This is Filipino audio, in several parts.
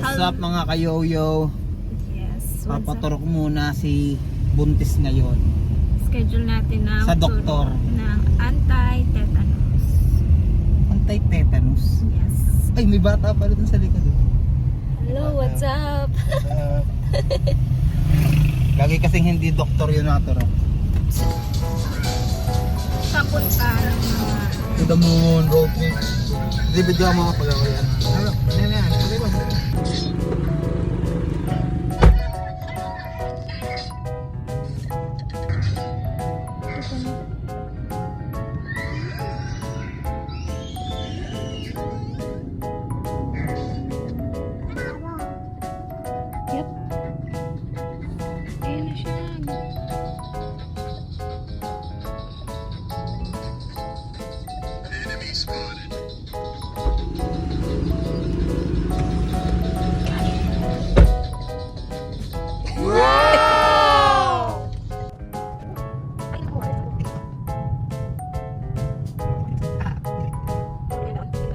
What's up mga kayoyo? Yes. Papaturok muna si Buntis ngayon Schedule natin na sa doktor. ng anti-tetanus. Anti-tetanus? Yes. Ay, may bata pala dun sa likod. Hello, what's up? Lagi kasing hindi doktor yun naturok. Papunta ng mga... To the moon, road trip. Hindi bidyo mga pag-ako yan. Yan. Okay ba? Yep. Ayan na siya.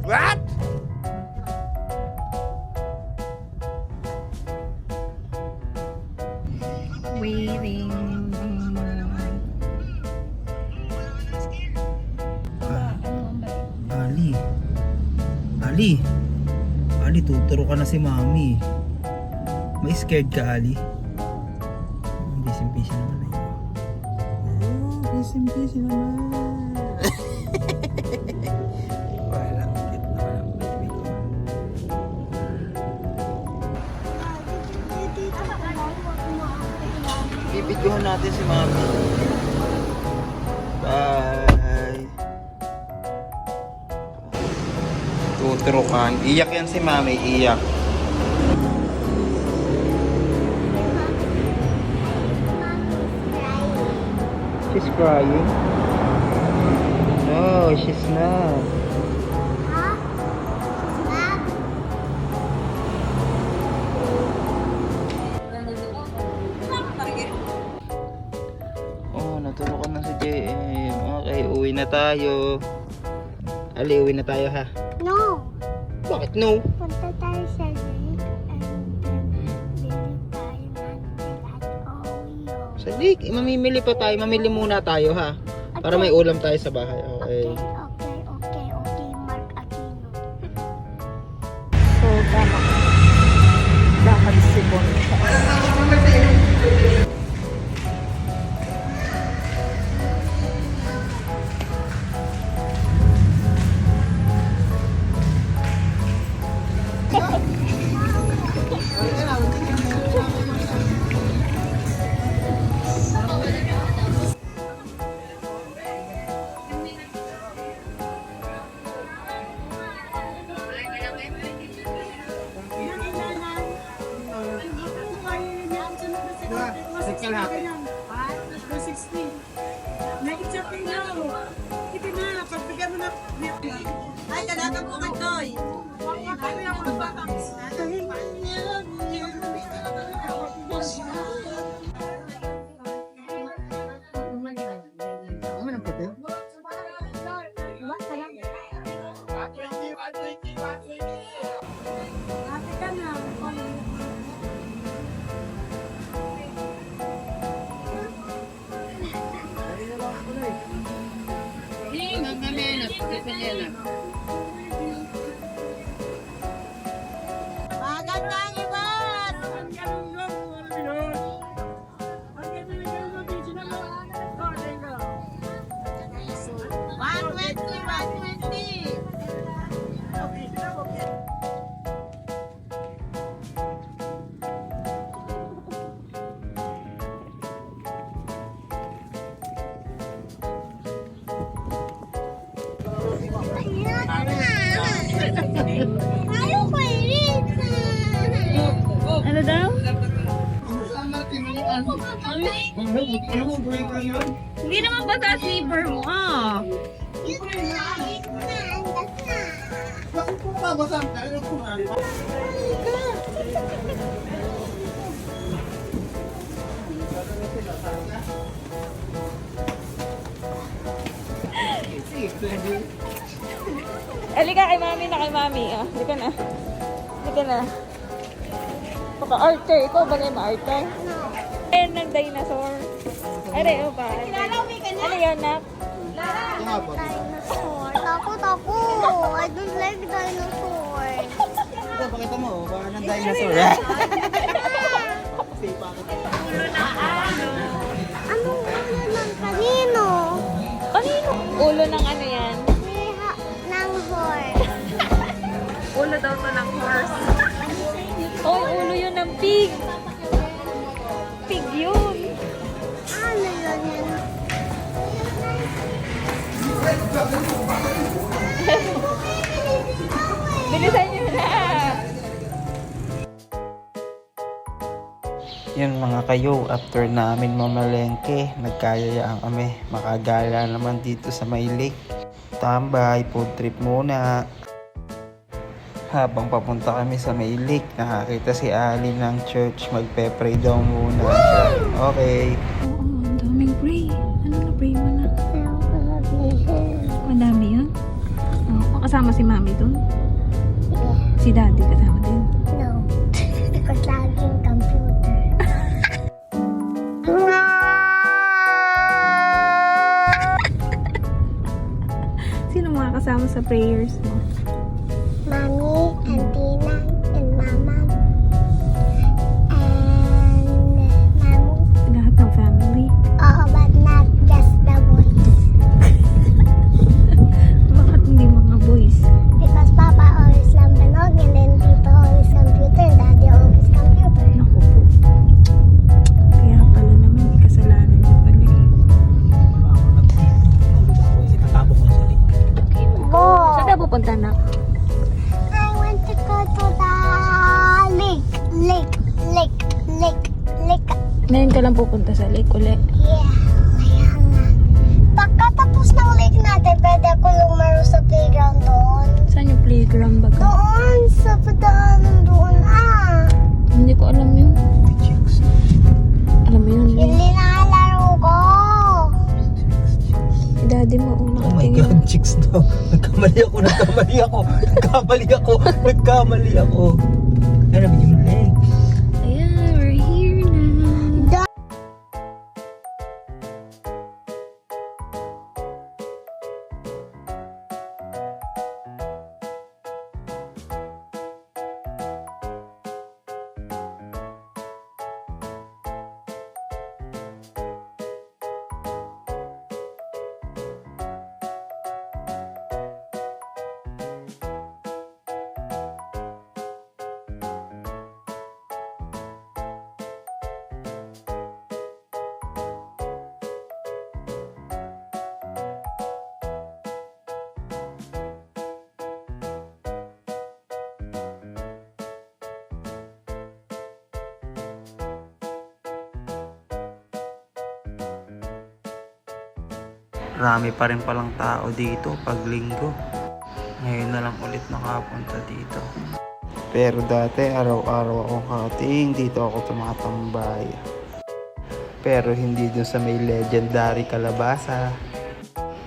What? Waiting. Ali, tuturo ka na si Mami. May scared ka, Ali? Busy naman eh. Busy naman. Walang cute na walang baby ko. Bibidyohan natin si Mami. Bye. Tuturukan. Iyak yan si Mami, iyak. She's crying. No, she's not. Oh, naturukan na si JM. Okay, uwi na tayo. Ali, uwi na tayo ha. No! Bakit no? Punta tayo sa lake and then bili tayo ng at Oreo. Sa lake, mamimili pa tayo. Mamili muna tayo ha. Para may ulam tayo sa bahay. Okay. Okay, Mark Aquino. So, lakad si Bon. Ay, kadaga po ka, Toy. Magandang iwan! 120. Ayaw ko Ano daw? Hindi naman ba sa sleeper mo? Halika kay mami na kay mami. Oh, halika na. Halika na. Napaka-arte. Ikaw ba kayo ma-arte? Eh, ng dinosaur. Ano yun ba? Ano yan, nak? Dinosaur. Takot. I don't like dinosaur. Ito, pakita mo. Baka ng dinosaur. Anong ulo ng kanino? Kanino? Ulo ng ano yan? Ng horse. Ulo daw to ng horse. Oh, ulo yun ng pig. Pig yun. Ano yun? Bilisan nyo na. Yun mga kayo, after namin mamalengke, nagkayayaan kami. Makagala naman dito sa may lake. Tambay, food trip muna. Habang papunta kami sa may lake, nakakita si Ali ng church. Magpe-pray daw muna siya. Okay. Oo, ang daming pray. Ano na pray mo na? Madami yun? Oo, kasama si mami dun? Si daddy kasama din? No. Because laging computer. Sino mga kasama sa prayers mo? Mommy and Tina and Mama and Mamu. Lahat ng family? Oh, but not just the boys. Bakit hindi mga boys? Because Papa always lambanog and then Tito always computer and Daddy always computer. Naku po. Kaya pala naman, kasalanan niyo pala eh. Bo! Saan na pupunta na? I want to go to the lake. Ngayon ka lang pupunta sa lake ulit. Yeah, kaya nga. Pagkatapos ng lake natin, pwede ako lumaro sa playground doon. Saan yung playground ba ka? Doon, sa padaanan doon Hindi ko alam yun. Alam mo yun? Yung linalaro ko. Si daddy mo una. Oh my God, chicks daw. Nagkamali ako. Ano ba yung leg? Ayan, we're here na. Marami pa rin palang tao dito pag linggo. Ngayon na lang ulit nakapunta dito. Pero dati araw-araw akong kating dito ako tumatambay. Pero hindi dun sa may legendary kalabasa.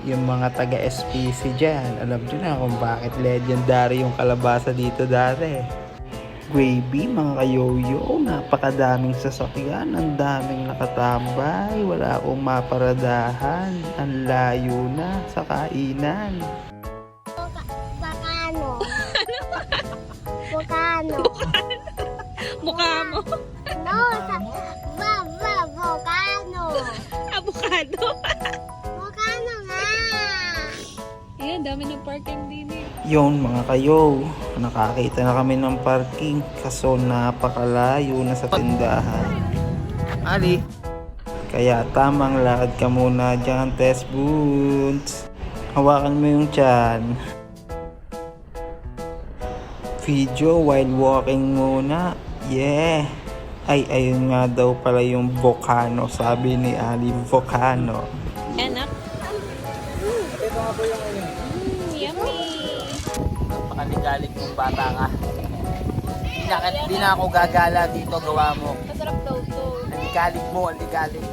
Yung mga taga-SPC dyan, alam nyo na kung bakit legendary yung kalabasa dito dati. Gravy, mga kayoyo, napakadaming sasakyan, ang daming nakatambay, wala akong maparadahan, ang layo na sa kainan. Bacano. Bacano. Mukha mo. No, Bacano. Avocado. Bacano nga. Ayan, dami ng parking din eh. Yun mga kayo, nakakita na kami ng parking kaso napakalayo na sa tindahan. Ali! Kaya tamang lakad ka muna dyan, Tess Boots. Hawakan mo yung tiyan. Video while walking muna. Yeah! Ay, ayun nga daw pala yung Volcano. Sabi ni Ali, Volcano. Anak. Yummy. Napakaligalig mong bata ka. Di na ako gagala dito, gawa mo. Masarap daw to. Aligalig mo, aligalig.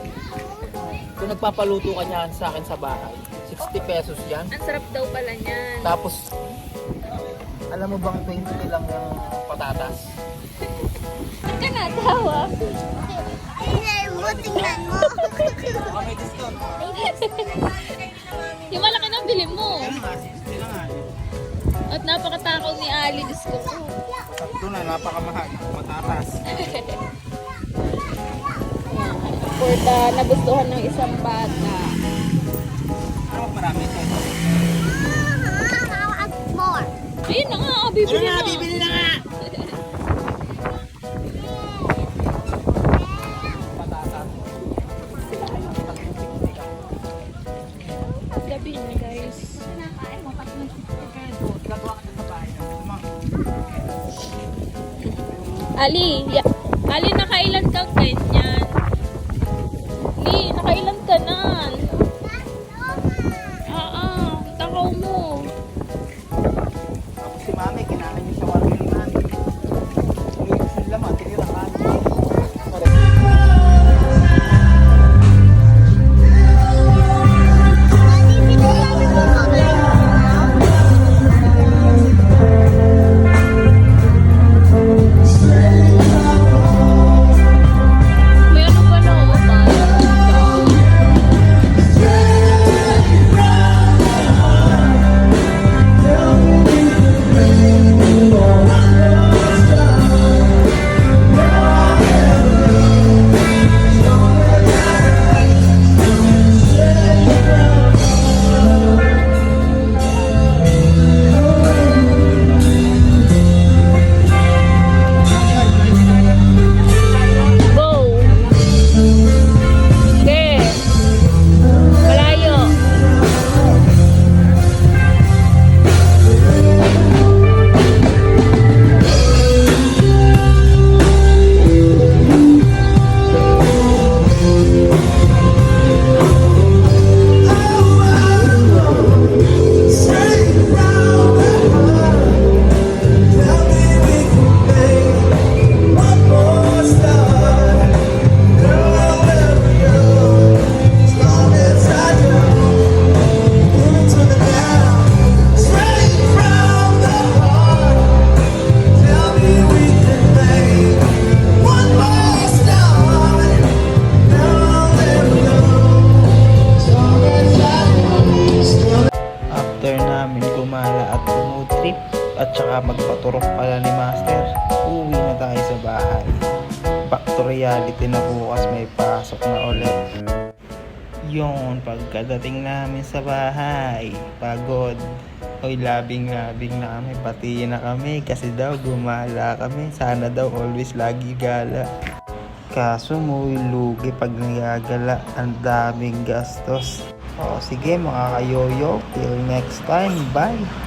Kung nagpapaluto ka niyan sa akin sa bahay, 60 pesos yan. Ang sarap daw pala niyan. Tapos, alam mo bang 20 lang yung patatas? Ba't ka natawa? Ay, tingnan mo. Yung malaki ng bili mo. At napakatakaw ni Ali. Diyos ko po. Sakto na, napakamahal. Matatas. For the nagustuhan ng isang bata. Ano marami ito? More. Ayun na nga, bibili na. Bibili na nga! Gabi na guys. Ali, Ali, nakailan kang ganyan? Ali, nakailan ka na? Takaw mo. Tapos si mami, kinain niyo sa warga ni mami. Umiitis yung laman, tinira ka. May ano ba na ako ba? Go! Okay. Malayo. After namin gumala at road trip at saka magpaturok pala ni Master, uwi na tayo sa bahay. Back to reality na, bukas may pasok na ulit. Yun, pagkadating namin sa bahay, pagod. Hoy, labing-labing na kami, pati na kami kasi daw gumala kami. Sana daw always lagi gala. Kaso muy lugi pag nagagala, ang daming gastos. O sige mga kayoyo, till next time, bye!